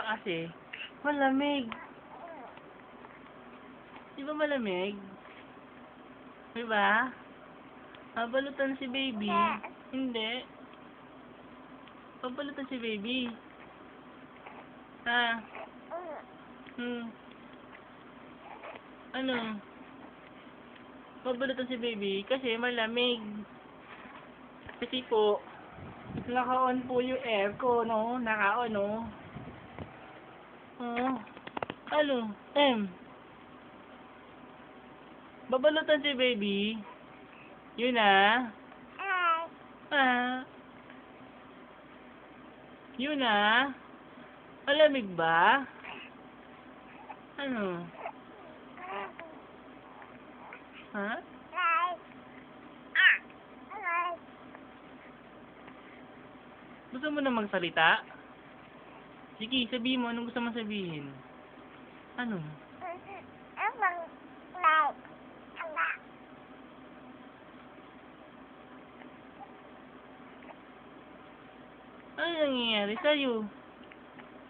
kasi. Malamig. Di ba malamig? Di ba? Babalutan si baby. Hindi. Babalutan si baby. Ha? Ano? Babalutan si baby kasi malamig. Kasi po, naka-on po yung aircon, no? Naka-on, no? Ano? Babalutan si baby. Yun na. Yun na. Malamig ba? Ano? Ha? Gusto mo na magsalita? Sige, sabihin mo. Anong gusto mo sabihin? Ano? Ano nangyayari sa'yo?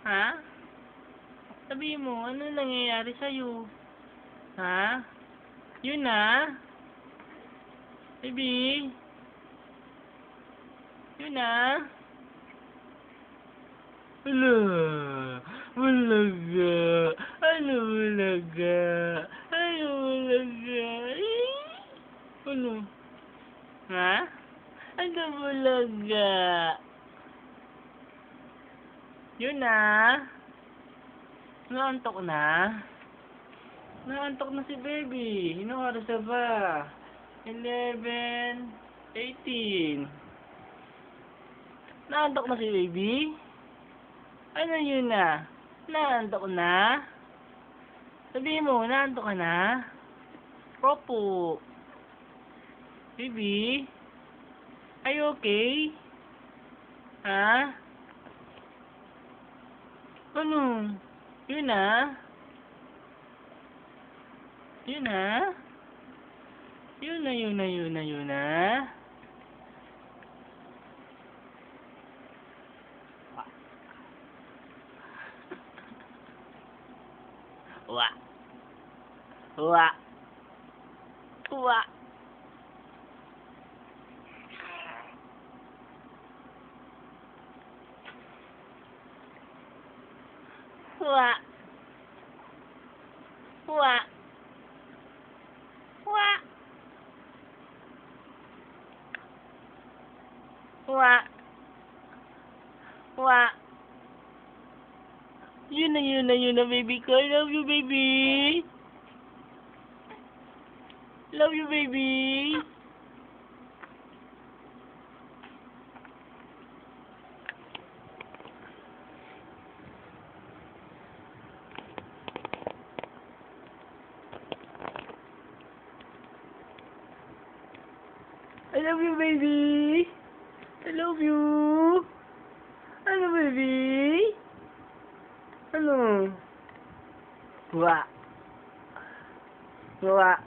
Ha? Sabihin mo, ano nangyayari sa'yo? Ha? Yun na? Baby? Yun na? Wala. Walaga. Ano walaga? Ano walaga? Ano? Ha? Ano walaga? Yun na? Naantok na? Naantok na si baby. Anong oras na ba? 11:18. Naantok na si baby? Ano yun na? Naantok na? Sabihin mo, naantok ka na? Opo. Baby? Are you okay? Ha? Ano? Yun na? Yun na? Yun na, yun na, yun na, yun na? Wa. Wa. Wa. Wa. Wa. Wa. Wa. Wa. Yun na, yun na, yun na, baby ko. I love you, baby. Love you, baby. I love you, baby. I love you. Ano, baby? Ano? Wa. Wa.